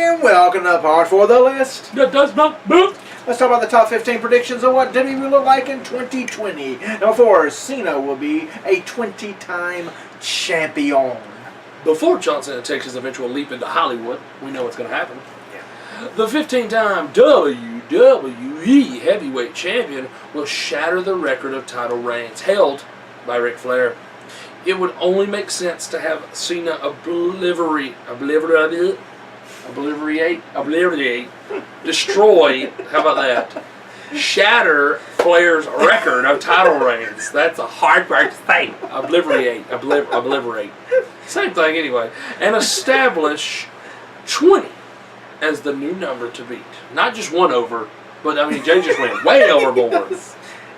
And welcome to the part for the list. That does not book. Let's talk about the top 15 predictions of what WWE will look like in 2020. Number 4, Cena will be a 20-time champion. Before John Cena takes his eventual leap into Hollywood, we know what's going to happen. The 15-time WWE Heavyweight Champion will shatter the record of title reigns held by Ric Flair. It would only make sense to have Cena destroy, how about that? Shatter Flair's record of title reigns. That's a hard word to say. Obliterate. Same thing anyway. And establish 20 as the new number to beat. Not just one over, but I mean, Jay just went way overboard.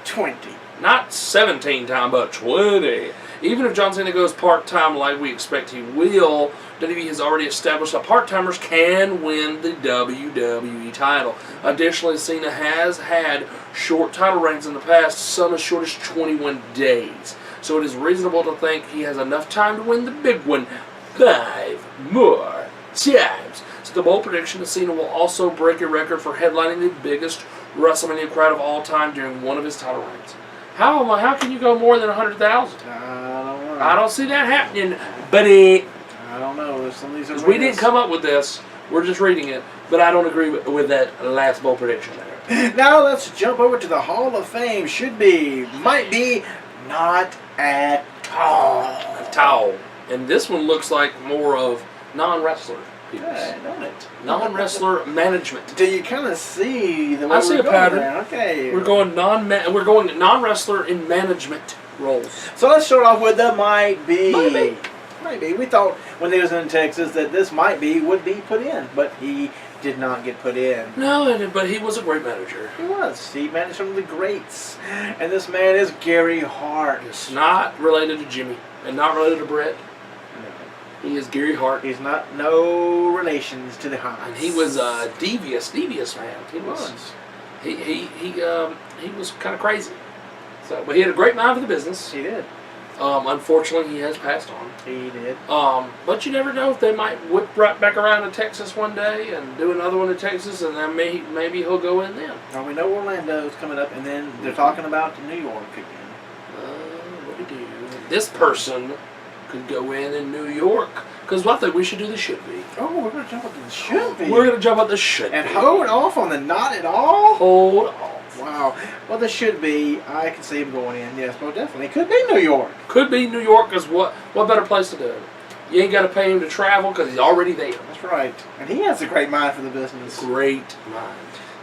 20. Not 17 times, but 20. Even if John Cena goes part-time like we expect he will, WWE has already established that part-timers can win the WWE title. Additionally, Cena has had short title reigns in the past, some as short as 21 days. So it is reasonable to think he has enough time to win the big one 5 more times. So the bold prediction is Cena will also break a record for headlining the biggest WrestleMania crowd of all time during one of his title reigns. How can you go more than 100,000? I don't know. I don't see that happening, buddy. I don't know. Some of these are We didn't come up with this. We're just reading it. But I don't agree with that last bold prediction there. Now let's jump over to the Hall of Fame. Should be, might be, not at all. And this one looks like more of non-wrestler people. Yeah, don't it? Non-wrestler management. Do you kind of see the way I see we're a going pattern. there? Okay. We're going non-wrestler in management roles. So let's start off with the might be. Might be. We thought when he was in Texas that this would be put in, but he did not get put in. No, but he was a great manager. He was. He managed some of the greats. And this man is Gary Hart. He's not related to Jimmy and not related to Brett. He is Gary Hart. He's not no relations to the Harts. And he was a devious man. He was. He was kind of crazy. So, but he had a great mind for the business. He did. Unfortunately, he has passed on. He did. But you never know if they might whip right back around to Texas one day and do another one in Texas, and then maybe he'll go in then. Well, we know Orlando's coming up, and then they're talking about New York again. What we do? This person could go in New York. Because I think we should do the should be. Oh, we're going to jump up to the should be. We're going to jump up the should and be. And hold off on the not at all? Hold off. Wow. Well, the should be, I can see him going in. Yes, well, definitely. Could be New York. Could be New York, because what better place to do it? You ain't got to pay him to travel because he's already there. That's right. And he has a great mind for the business. Great mind.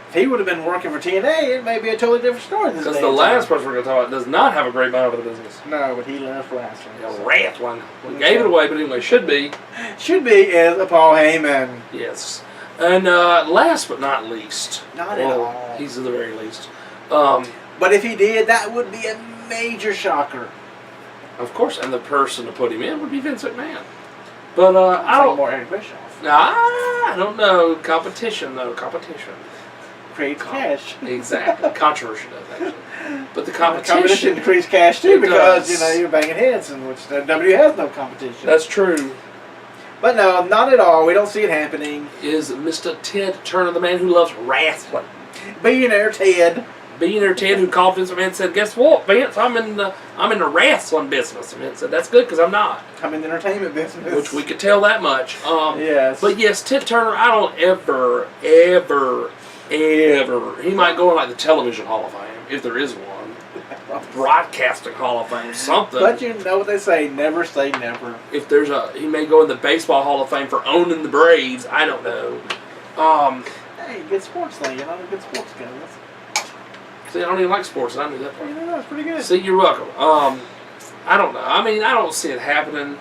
If he would have been working for TNA, it may be a totally different story. Because the last person we're going to talk about does not have a great mind for the business. No, but he left wrestling. A wrestling. We gave it away, but anyway, should be. Should be is a Paul Heyman. Yes. And last but not least. Not at all. He's at the very least. But if he did, that would be a major shocker. Of course, and the person to put him in would be Vince McMahon. But I don't. More Eric Bischoff. I don't know. Competition, though. Competition. Creates cash. Exactly. Controversy does, actually. But the competition creates cash, too, because, does. you're banging heads, in which WWE has no competition. That's true. But no, not at all. We don't see it happening. Is Mr. Ted Turner, the man who loves wrestling. Billionaire Ted. Billionaire Ted, who called Vince McMahon and said, "Guess what, Vince? I'm in the wrestling business." And Vince said, "That's good, because I'm not." I'm in the entertainment business. Which we could tell that much. Yes. But yes, Ted Turner, I don't ever. He might go in like the Television Hall of Fame, if there is one. Broadcasting Hall of Fame, something. But you know what they say, never say never. If there's he may go in the Baseball Hall of Fame for owning the Braves. I don't know. Hey, good sports thing, good sports guy. See, I don't even like sports, and I knew that part. Yeah, that's pretty good. See, you're welcome. I don't know. I mean, I don't see it happening.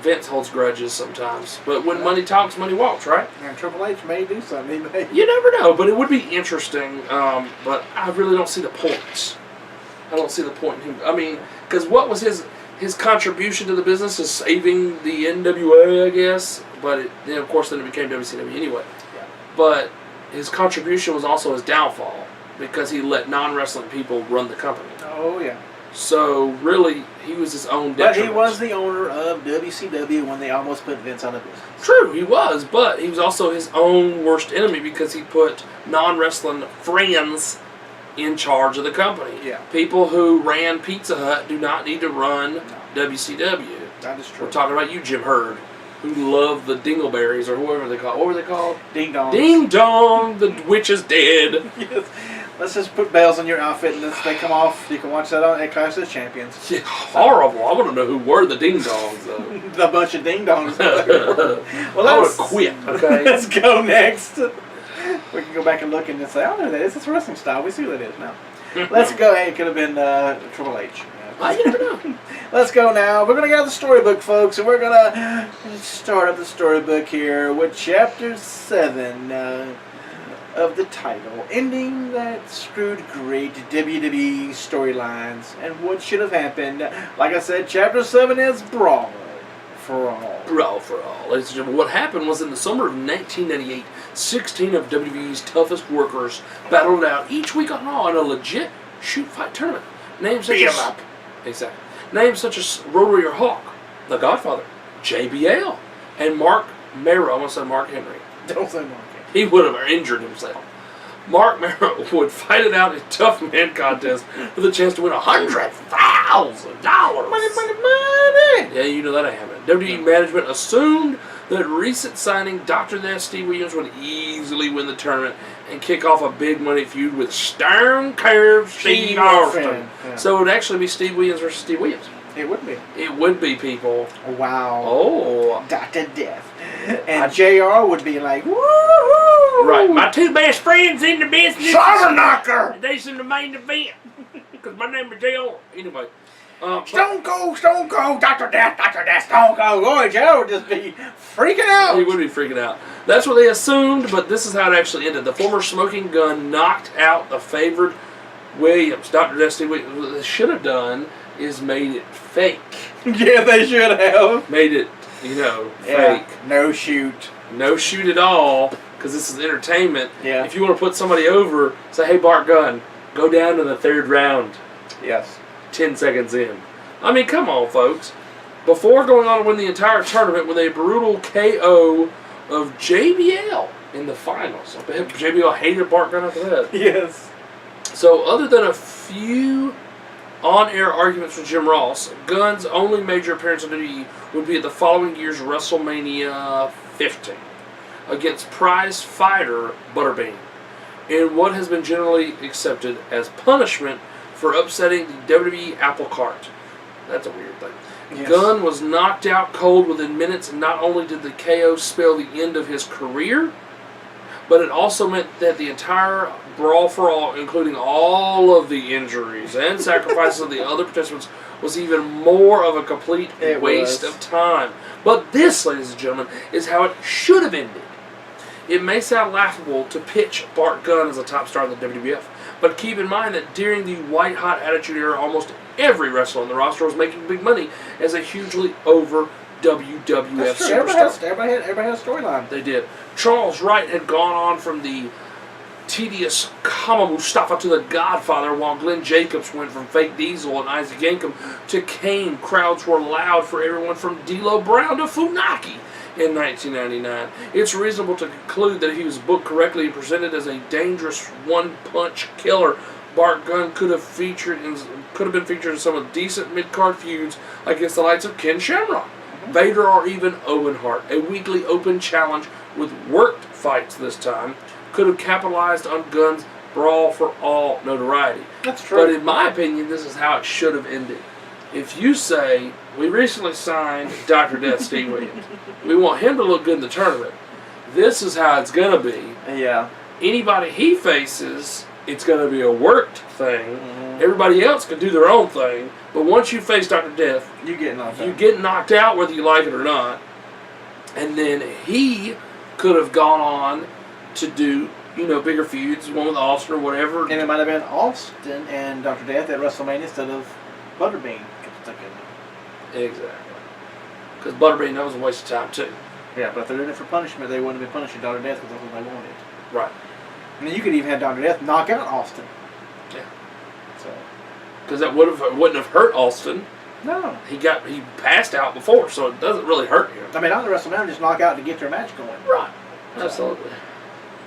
Vince holds grudges sometimes, but when money talks, money walks, right? And Triple H may do something. He may. You never know, but it would be interesting. But I really don't see the point. I don't see the point in him. I mean, because what was his contribution to the business is saving the NWA, I guess. But then, of course, then it became WCW anyway. Yeah. But his contribution was also his downfall because he let non-wrestling people run the company. Oh yeah. So really, he was his own But detriment. he was the owner of WCW when they almost put Vince out of business. True, he was, but he was also his own worst enemy because he put non-wrestling friends in charge of the company. Yeah. People who ran Pizza Hut do not need to run WCW. That is true. We're talking about you, Jim Hurd, who loved the Dingleberries, or whoever they call. What were they called? Ding dong. Ding dong, the witch is dead. Yes. Let's just put bells on your outfit and they come off. You can watch that on Clash of Champions. Yeah, horrible. I want to know who were the ding dongs, though. The bunch of ding dongs. Well, I would have quit, okay? Let's go next. We can go back and look and say, oh, no, that is. It's a wrestling style. We see what it is now. Let's go. Hey, it could have been Triple H. You never know. Let's go now. We're going to get out the storybook, folks, and we're going to start up the storybook here with Chapter 7 of the title, ending that screwed great WWE storylines and what should have happened. Like I said, Chapter 7 is Brawl for All. Brawl for All. Ladies and gentlemen, what happened was in the summer of 1998, 16 of WWE's toughest workers battled it out each week on Raw in a legit shoot fight tournament. Names such Beat 'em as up. Exactly. Names such as Rotary Hawk, The Godfather, JBL, and Mark Mero. I almost said Mark Henry. Don't say Mark. He would have injured himself. Mark Mero would fight it out in tough man contests with a chance to win $100,000. Money, money, money! Yeah, you know that ain't happening. WWE management assumed that recent signing Dr. Death Steve Williams would easily win the tournament and kick off a big money feud with Stern Curve Steve Austin. Yeah. So it would actually be Steve Williams versus Steve Williams. It would be. It would be, people. Wow. Oh. Dr. Death. And JR would be like, woo! Right. My two best friends in the business. Saga knocker! They's in the main event. Because my name is JR. Anyway. Stone Cold, Dr. Death, Stone Cold. Boy, JR would just be freaking out. He would be freaking out. That's what they assumed, but this is how it actually ended. The former smoking gun knocked out the favored Williams. Dr. Death Steve Williams. What they should have done is made it fake. Yeah, they should have. Made it, fake. No shoot. No shoot at all, because this is entertainment. Yeah. If you want to put somebody over, say, hey, Bart Gunn, go down to the third round. Yes. 10 seconds in. I mean, come on, folks. Before going on to win the entire tournament with a brutal KO of JBL in the finals. I bet JBL hated Bart Gunn after that. Yes. So, other than a few on-air arguments with Jim Ross, Gunn's only major appearance on WWE would be at the following year's WrestleMania 15 against prize fighter Butterbean in what has been generally accepted as punishment for upsetting the WWE apple cart. That's a weird thing. Yes. Gunn was knocked out cold within minutes, and not only did the KO spell the end of his career, but it also meant that the entire Brawl for All, including all of the injuries and sacrifices of the other participants, was even more of a complete waste of time. But this, ladies and gentlemen, is how it should have ended. It may sound laughable to pitch Bart Gunn as a top star in the WWF, but keep in mind that during the white-hot Attitude Era, almost every wrestler on the roster was making big money as a hugely over WWF superstar. Everybody had a storyline. They did. Charles Wright had gone on from the tedious Kama Mustafa to the Godfather, while Glenn Jacobs went from Fake Diesel and Isaac Yankem to Kane. Crowds were loud for everyone from D'Lo Brown to Funaki in 1999. It's reasonable to conclude that if he was booked correctly and presented as a dangerous one-punch killer, Bart Gunn could have been featured in some of the decent mid-card feuds against the likes of Ken Shamrock, Vader, or even Owen Hart. A weekly open challenge with worked fights this time could have capitalized on Gunn's Brawl for All notoriety. That's true. But in my opinion, this is how it should have ended. If you say, we recently signed Dr. Death Steve Williams, we want him to look good in the tournament, this is how it's going to be. Yeah. Anybody he faces, it's going to be a worked thing. Everybody else can do their own thing. But once you face Dr. Death, You get knocked out. you get knocked out whether you like it or not. And then he could have gone on to do, bigger feuds, one with Austin or whatever. And it might have been Austin and Dr. Death at WrestleMania instead of Butterbean. Exactly. Because Butterbean, that was a waste of time, too. Yeah, but if they're doing it for punishment, they wouldn't have been punishing Dr. Death because that's what they wanted. Right. And then you could even have Dr. Death knock out Austin. Yeah. So, because that wouldn't have hurt Austin. No. He passed out before, so it doesn't really hurt him. I mean, other WrestleMania just knock out to get their match going. Right. Absolutely.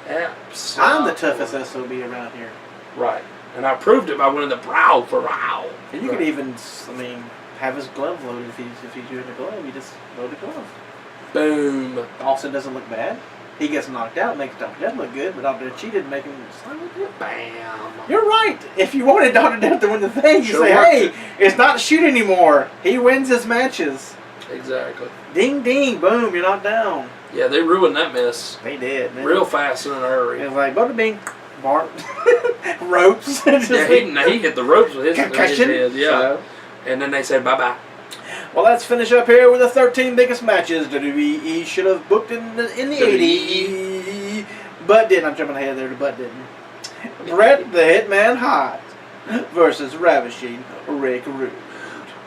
Absolutely. I'm the toughest SOB around here. Right. And I proved it by winning the Brawl for Brawl. And you could even, I mean, have his glove loaded if he's doing the glove. You just load the glove. Boom. Austin doesn't look bad. He gets knocked out, makes Dr. Death look good, but Dr. Death cheated, making him slightly good. Bam. You're right. If you wanted Dr. Death to win the thing, you Sure say, worked hey, it. it's not shoot anymore. He wins his matches. Exactly. Ding, ding, boom, you're not down. Yeah, they ruined that mess They did, man. real fast and in a hurry. It was like, bada bing, bark, ropes. Yeah, he hit the ropes with his Concussion. head. Yeah. So, And then they said bye-bye. well, let's finish up here with the 13 biggest matches WWE should have booked in the WWE. 80s, but didn't. I'm jumping ahead there, but didn't. Bret the Hitman Hart versus Ravishing Rick Rude.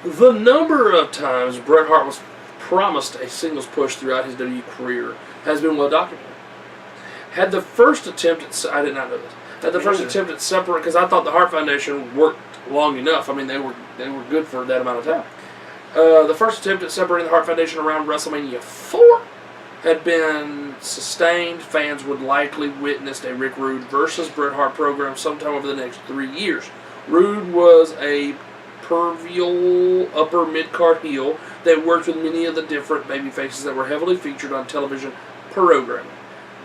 The number of times Bret Hart was promised a singles push throughout his WWE career has been well documented. Had the first attempt at, I did not know this, had the first attempt at separate, because I thought the Hart Foundation worked long enough. I mean, they were good for that amount of time. The first attempt at separating the Hart Foundation around WrestleMania 4 had been sustained. Fans would likely witness a Rick Rude versus Bret Hart program sometime over the next 3 years. Rude was a pervial upper mid-card heel that worked with many of the different babyfaces that were heavily featured on television programming.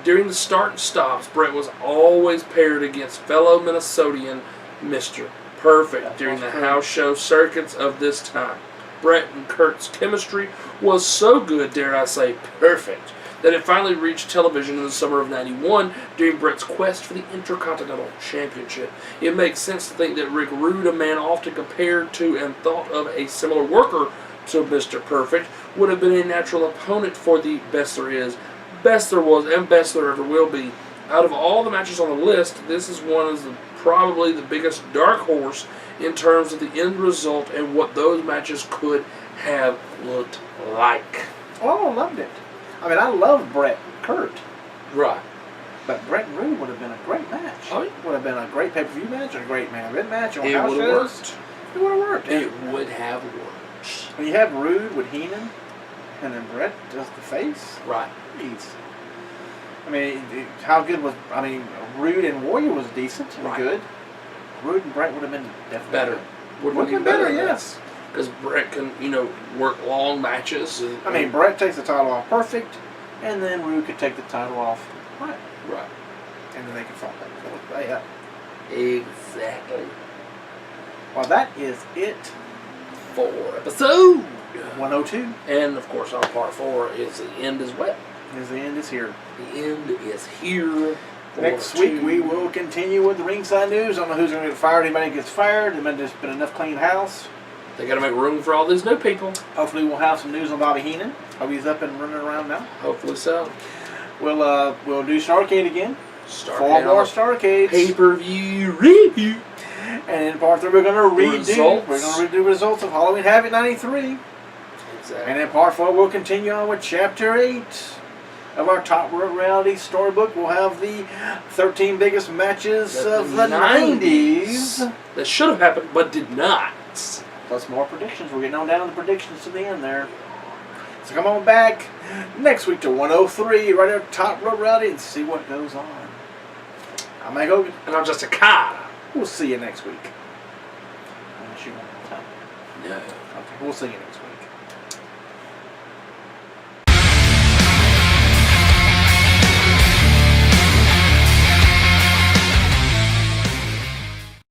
During the start and stops, Bret was always paired against fellow Minnesotan Mr. Perfect during the house show circuits of this time. Bret and Kurt's chemistry was so good, dare I say, perfect, that it finally reached television in the summer of '91 during Bret's quest for the Intercontinental Championship. It makes sense to think that Rick Rude, a man often compared to and thought of a similar worker to Mr. Perfect, would have been a natural opponent for the best there is, best there was, and best there ever will be. Out of all the matches on the list, this is one of probably the biggest dark horse in terms of the end result and what those matches could have looked like. Oh, I loved it. I mean, I loved Bret and Kurt. Right. But Bret and Rude would have been a great match. Oh, yeah. Would have been a great pay-per-view match, a great main event match on It house would have shows. worked. It would have worked. It would have worked. When you have Rude with Heenan, and then Bret does the face. Right. Jeez. I mean, how good was? I mean, Rude and Warrior was decent and good. Rude and Bret would have been definitely Better. Would have been better, yes. Because Bret can, work long matches. And, I mean, Bret takes the title off Perfect, and then Rude could take the title off Bret. Right. And then they could fall back. So, yeah. Exactly. Well, that is it. For episode 102. And, of course, on part 4 is the end as well. Because the end is here. The end is here. Next week we will continue with the ringside news. I don't know who's going to get fired. Anybody gets fired. There might have just been enough clean house. They got to make room for all these new people. Hopefully we'll have some news on Bobby Heenan. Hope he's up and running around now. Hopefully so. We'll do Starrcade again. Starrcade 4 more on Starrcades. pay-per-view review. And in part 3 we're going to redo. Results. We're going to redo results of Halloween Havoc 93. Exactly. And in part 4 we'll continue on with Chapter 8 of our Top Reality Storybook. We'll have the 13 biggest matches of the 90s. That should have happened, but did not. Plus more predictions. We're getting on down to the predictions to the end there. So come on back next week to 103, right here at Top Reality, and see what goes on. I'm Mike Hogan. And I'm just a car. We'll see you next week. Unless you want to tell me. No. Okay, we'll see you next week.